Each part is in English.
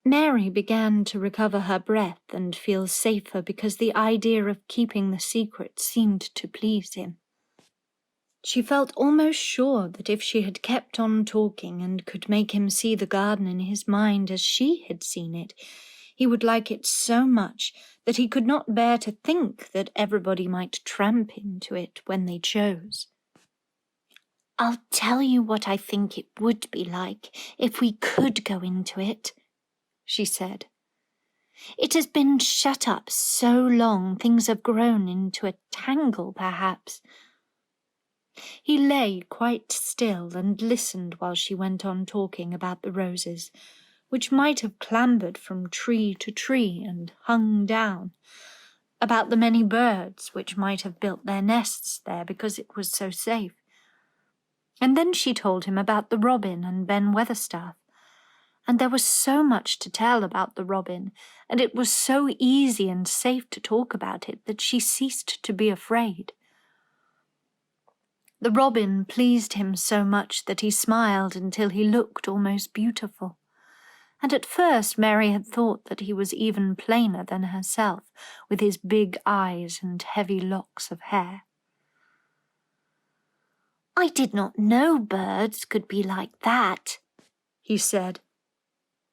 Mary began to recover her breath and feel safer because the idea of keeping the secret seemed to please him. She felt almost sure that if she had kept on talking and could make him see the garden in his mind as she had seen it, he would like it so much that he could not bear to think that everybody might tramp into it when they chose. "I'll tell you what I think it would be like if we could go into it," she said. "It has been shut up so long, things have grown into a tangle, perhaps." He lay quite still and listened while she went on talking about the roses, which might have clambered from tree to tree and hung down, about the many birds which might have built their nests there because it was so safe. And then she told him about the robin and Ben Weatherstaff, and there was so much to tell about the robin, and it was so easy and safe to talk about it that she ceased to be afraid. The robin pleased him so much that he smiled until he looked almost beautiful, and at first Mary had thought that he was even plainer than herself, with his big eyes and heavy locks of hair. "I did not know birds could be like that," he said.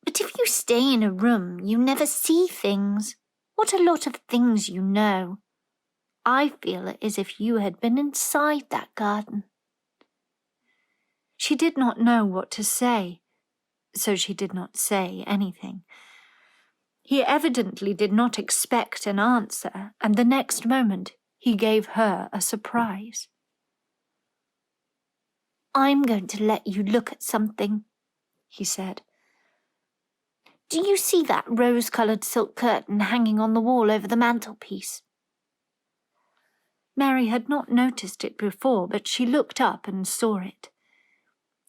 "But if you stay in a room, you never see things. What a lot of things you know. I feel as if you had been inside that garden." She did not know what to say, so she did not say anything. He evidently did not expect an answer, and the next moment he gave her a surprise. "I'm going to let you look at something," he said. "Do you see that rose-coloured silk curtain hanging on the wall over the mantelpiece?" Mary had not noticed it before, but she looked up and saw it.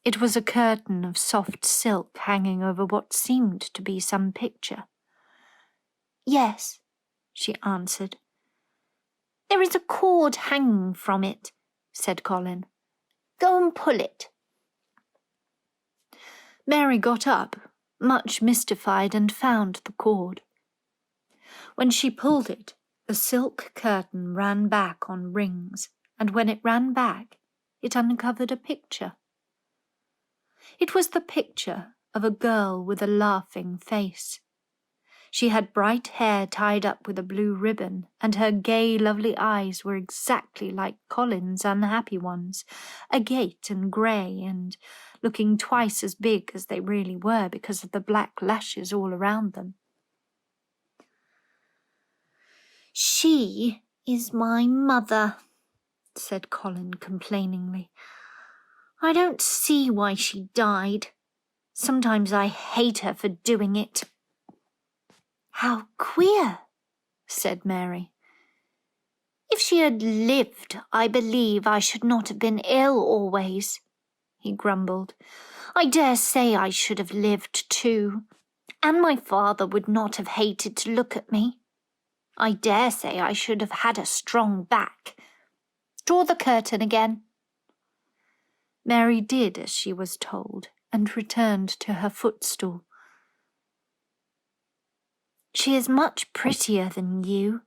It was a curtain of soft silk hanging over what seemed to be some picture. "Yes," she answered. "There is a cord hanging from it," said Colin. "Go and pull it." Mary got up, much mystified, and found the cord. When she pulled it, the silk curtain ran back on rings, and when it ran back, it uncovered a picture. It was the picture of a girl with a laughing face. She had bright hair tied up with a blue ribbon, and her gay, lovely eyes were exactly like Colin's unhappy ones, agate and grey, and looking twice as big as they really were because of the black lashes all around them. "She is my mother," said Colin complainingly. "I don't see why she died. Sometimes I hate her for doing it." "How queer," said Mary. "If she had lived, I believe I should not have been ill always," he grumbled. "I dare say I should have lived too, and my father would not have hated to look at me. I dare say I should have had a strong back. Draw the curtain again." Mary did as she was told, and returned to her footstool. "She is much prettier than you,"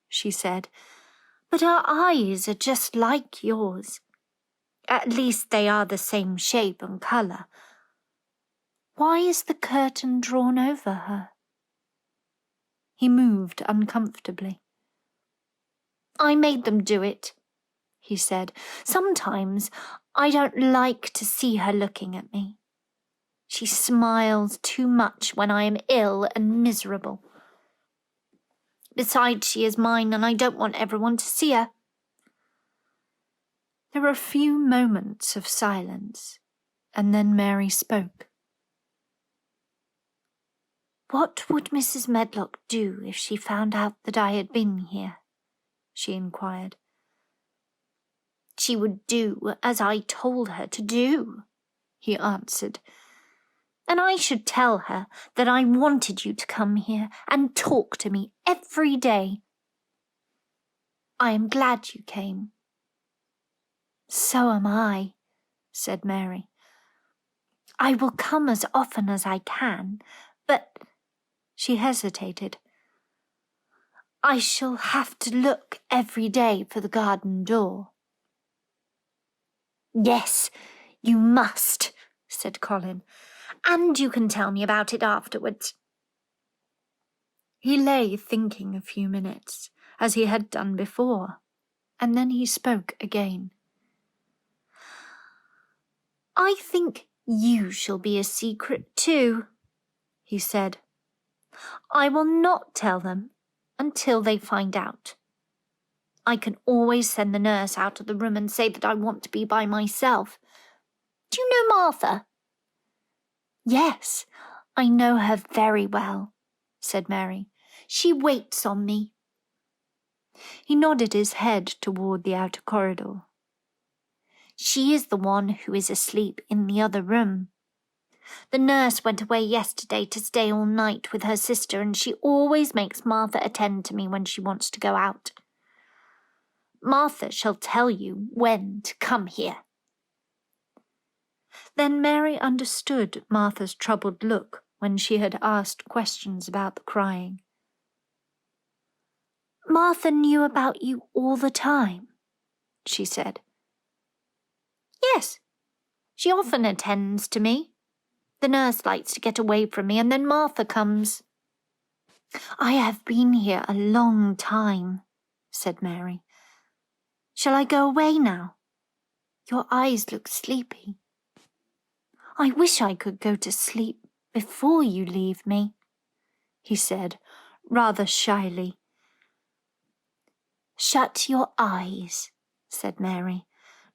she said, "but her eyes are just like yours. At least they are the same shape and colour. Why is the curtain drawn over her?" He moved uncomfortably. "I made them do it," he said. "Sometimes I don't like to see her looking at me. She smiles too much when I am ill and miserable. Besides, she is mine, and I don't want everyone to see her." There were a few moments of silence, and then Mary spoke. "What would Mrs. Medlock do if she found out that I had been here?" she inquired. "She would do as I told her to do," he answered. "And I should tell her that I wanted you to come here and talk to me every day. I am glad you came." "So am I," said Mary. "I will come as often as I can, but She hesitated. "I shall have to look every day for the garden door." "Yes, you must," said Colin, "and you can tell me about it afterwards." He lay thinking a few minutes, as he had done before, and then he spoke again. "I think you shall be a secret too," he said. "I will not tell them until they find out. I can always send the nurse out of the room and say that I want to be by myself. Do you know Martha?" "Yes, I know her very well," said Mary. "She waits on me." He nodded his head toward the outer corridor. "She is the one who is asleep in the other room. The nurse went away yesterday to stay all night with her sister, and she always makes Martha attend to me when she wants to go out. Martha shall tell you when to come here." Then Mary understood Martha's troubled look when she had asked questions about the crying. "Martha knew about you all the time," she said. "Yes, she often attends to me. The nurse likes to get away from me, and then Martha comes." "I have been here a long time," said Mary. "Shall I go away now? Your eyes look sleepy." "I wish I could go to sleep before you leave me," he said, rather shyly. "Shut your eyes," said Mary,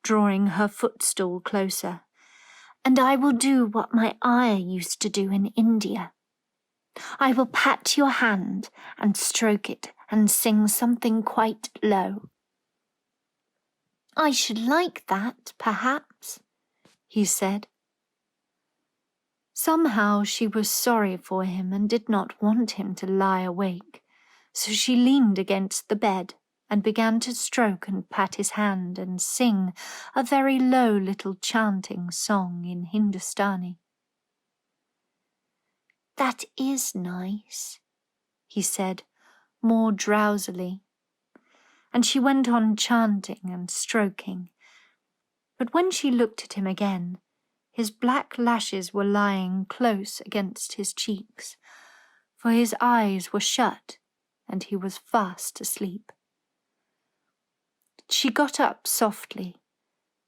drawing her footstool closer, "and I will do what my ayah used to do in India. I will pat your hand and stroke it and sing something quite low." "I should like that, perhaps," he said. Somehow she was sorry for him and did not want him to lie awake, so she leaned against the bed and began to stroke and pat his hand and sing a very low little chanting song in Hindustani. "That is nice," he said, more drowsily, and she went on chanting and stroking. But when she looked at him again, his black lashes were lying close against his cheeks, for his eyes were shut and he was fast asleep. She got up softly,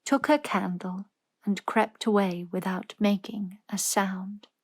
took her candle, and crept away without making a sound.